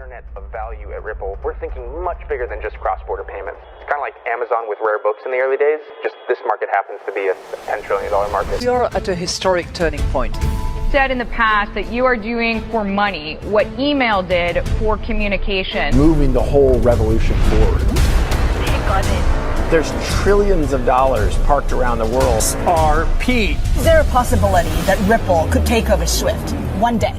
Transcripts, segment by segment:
internet of value at Ripple, we're thinking much bigger than just cross-border payments. It's kind of like Amazon with rare books in the early days, just this market happens to be a $10 trillion market. We are at a historic turning point. Said in the past that you are doing for money what email did for communication. Moving the whole revolution forward. Take on it. There's trillions of dollars parked around the world. XRP. Is there a possibility that Ripple could take over Swift one day?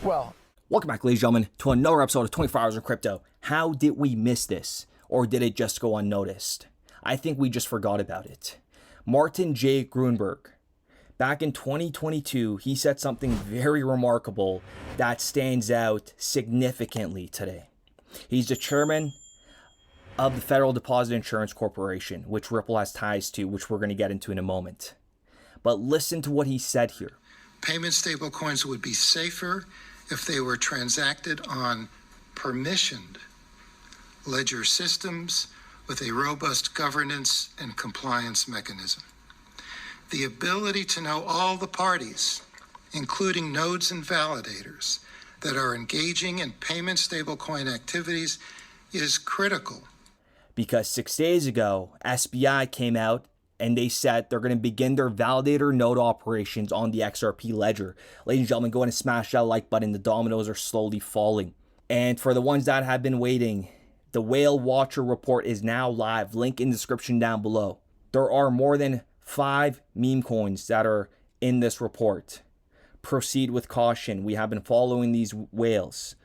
Well, welcome back, ladies and gentlemen, to another episode of 24 Hours of Crypto. How did we miss this? Or did it just go unnoticed? I think we just forgot about it. Martin J. Grunberg. Back in 2022, he said something very remarkable that stands out significantly today. He's the chairman of the Federal Deposit Insurance Corporation, which Ripple has ties to, which we're going to get into in a moment. But listen to what he said here. Payment stablecoins would be safer if they were transacted on permissioned ledger systems with a robust governance and compliance mechanism. The ability to know all the parties, including nodes and validators, that are engaging in payment stablecoin activities is critical. Because 6 days ago, SBI came out and they said they're going to begin their validator node operations on the XRP ledger. Ladies and gentlemen, go ahead and smash that like button. The dominoes are slowly falling. And for the ones that have been waiting, the Whale Watcher report is now live. Link in the description down below. There are more than 5 meme coins that are in this report. Proceed with caution. We have been following these whales.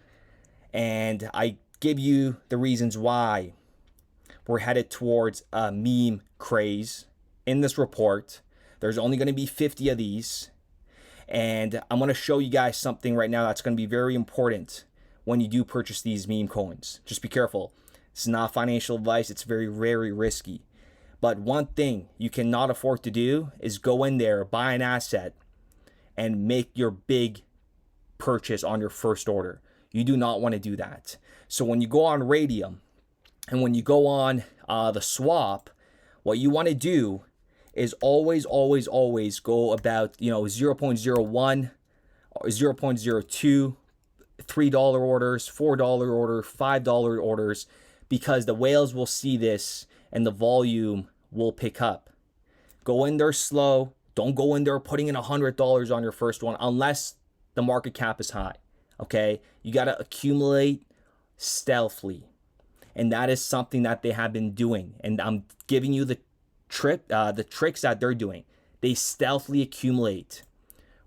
And I give you the reasons why we're headed towards a meme craze in this report. There's only going to be 50 of these. And I'm going to show you guys something right now that's going to be very important when you do purchase these meme coins. Just be careful. This is not financial advice. It's very, very risky. But one thing you cannot afford to do is go in there, buy an asset, and make your big purchase on your first order. You do not want to do that. So when you go on Radium, and when you go on the swap, what you want to do is always go about, $0.01 or 0.02, $3 orders, $4 order, $5 orders, because the whales will see this and the volume will pick up. Go in there slow. Don't go in there putting in $100 on your first one unless the market cap is high. Okay? You got to accumulate stealthily. And that is something that they have been doing. And I'm giving you the tricks that they're doing. They stealthily accumulate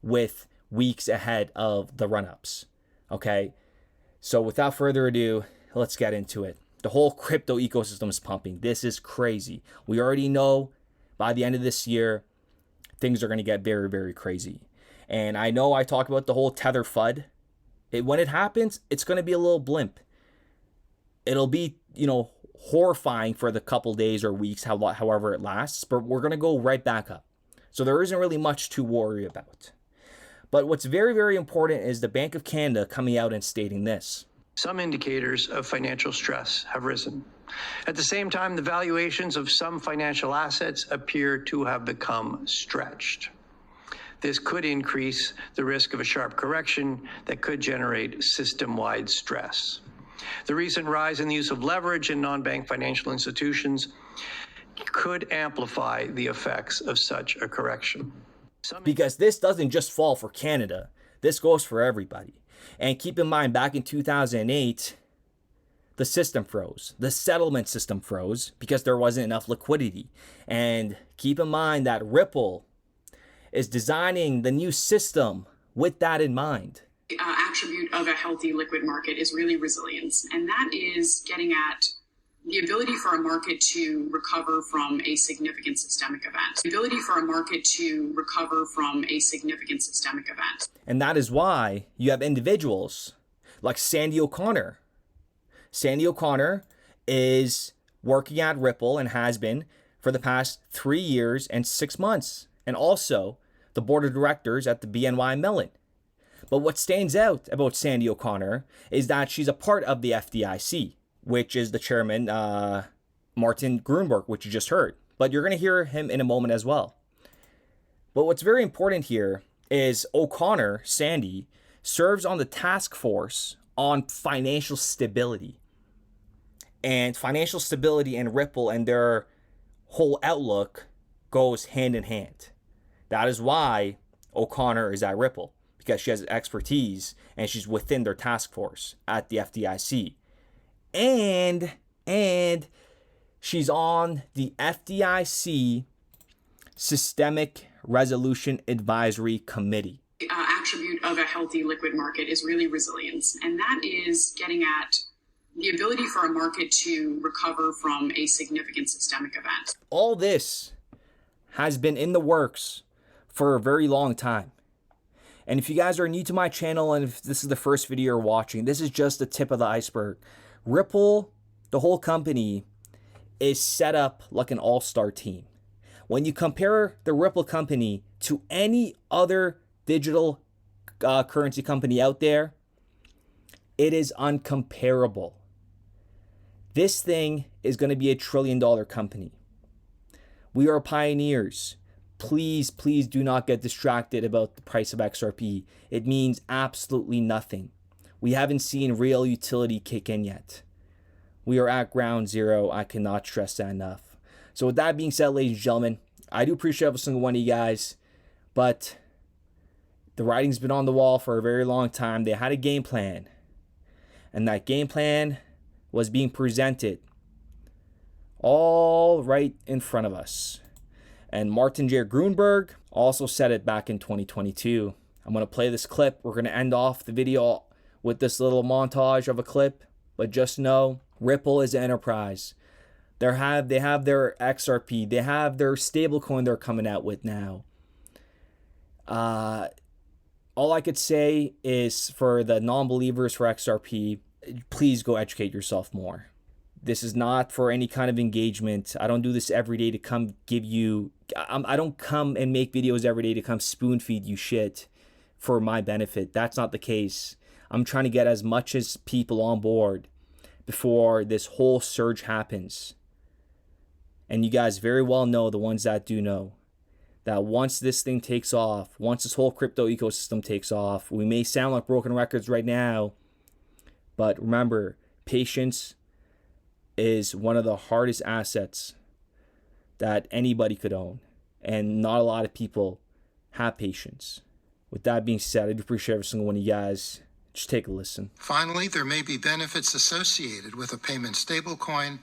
with weeks ahead of the run-ups. Okay? So without further ado, let's get into it. The whole crypto ecosystem is pumping. This is crazy. We already know by the end of this year, things are going to get very, very crazy. And I know I talk about the whole Tether FUD. When it happens, it's going to be a little blimp. It'll be, horrifying for the couple days or weeks, however it lasts, but we're going to go right back up. So there isn't really much to worry about. But what's very, very important is the Bank of Canada coming out and stating this. Some indicators of financial stress have risen. At the same time, the valuations of some financial assets appear to have become stretched. This could increase the risk of a sharp correction that could generate system-wide stress. The recent rise in the use of leverage in non-bank financial institutions could amplify the effects of such a correction. Because this doesn't just fall for Canada. This goes for everybody. And keep in mind, back in 2008, the system froze. The settlement system froze because there wasn't enough liquidity. And keep in mind that Ripple is designing the new system with that in mind. Attribute of a healthy liquid market is really resilience. And that is getting at the ability for a market to recover from a significant systemic event. The ability for a market to recover from a significant systemic event. And that is why you have individuals like Sandy O'Connor. Sandy O'Connor is working at Ripple and has been for the past 3 years and 6 months. And also the board of directors at the BNY Mellon. But what stands out about Sandy O'Connor is that she's a part of the FDIC, which is the chairman, Martin Grunberg, which you just heard. But you're going to hear him in a moment as well. But what's very important here is O'Connor, Sandy, serves on the task force on financial stability. And financial stability and Ripple and their whole outlook goes hand in hand. That is why O'Connor is at Ripple, because she has expertise and she's within their task force at the FDIC. And she's on the FDIC Systemic Resolution Advisory Committee. Attribute of a healthy liquid market is really resilience, and that is getting at the ability for a market to recover from a significant systemic event. All this has been in the works for a very long time. And if you guys are new to my channel and if this is the first video you're watching, this is just the tip of the iceberg. Ripple, the whole company, is set up like an all-star team. When you compare the Ripple company to any other digital currency company out there, it is uncomparable. This thing is going to be $1 trillion company. We are pioneers. Please do not get distracted about the price of XRP. It means absolutely nothing. We haven't seen real utility kick in yet. We are at ground zero. I cannot stress that enough. So with that being said, ladies and gentlemen, I do appreciate every single one of you guys, but the writing's been on the wall for a very long time. They had a game plan, and that game plan was being presented all right in front of us. And Martin J. Grunberg also said it back in 2022. I'm going to play this clip. We're going to end off the video with this little montage of a clip, but just know Ripple is an enterprise. They have their XRP. They have their stablecoin they're coming out with now. All I could say is for the non-believers for XRP, please go educate yourself more. This is not for any kind of engagement. I don't do this every day to come give you... I don't come and make videos every day to come spoon feed you shit for my benefit. That's not the case. I'm trying to get as much as people on board before this whole surge happens. And you guys very well know, the ones that do know, that once this thing takes off, once this whole crypto ecosystem takes off, we may sound like broken records right now, but remember, patience is one of the hardest assets that anybody could own, and not a lot of people have patience. With that being said, I do appreciate every single one of you guys. Just take a listen. Finally, there may be benefits associated with a payment stablecoin,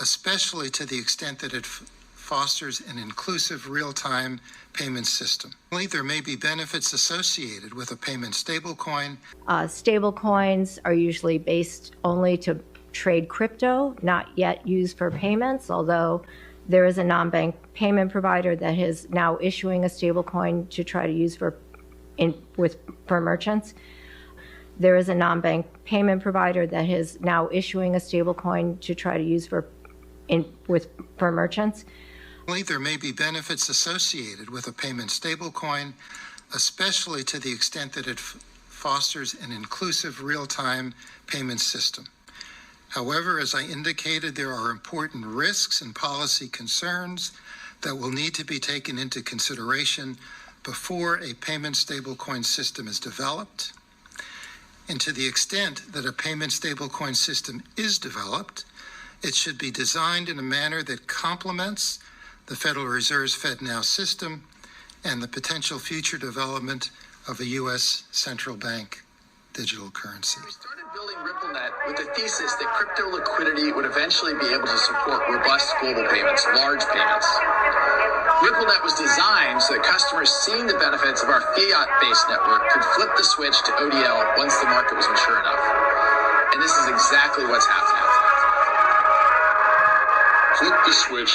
especially to the extent that it fosters an inclusive real-time payment system. There may be benefits associated with a payment stablecoin. Stablecoins are usually based only to trade crypto, not yet used for payments, although there is a non-bank payment provider that is now issuing a stablecoin to try to use for merchants. There is a non-bank payment provider that is now issuing a stablecoin to try to use for merchants. There may be benefits associated with a payment stablecoin, especially to the extent that it fosters an inclusive real-time payment system. However, as I indicated, there are important risks and policy concerns that will need to be taken into consideration before a payment stablecoin system is developed. And to the extent that a payment stablecoin system is developed, it should be designed in a manner that complements the Federal Reserve's FedNow system and the potential future development of a U.S. central bank digital currency. We started building RippleNet with the thesis that crypto liquidity would eventually be able to support robust global payments, large payments. RippleNet was designed so that customers seeing the benefits of our fiat-based network could flip the switch to ODL once the market was mature enough. And this is exactly what's happening. Flip the switch.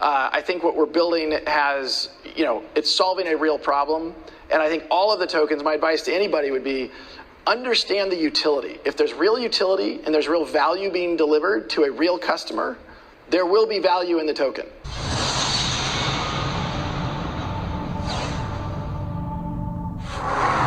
I think what we're building has, it's solving a real problem. And I think all of the tokens, my advice to anybody would be, understand the utility. If there's real utility and there's real value being delivered to a real customer, there will be value in the token.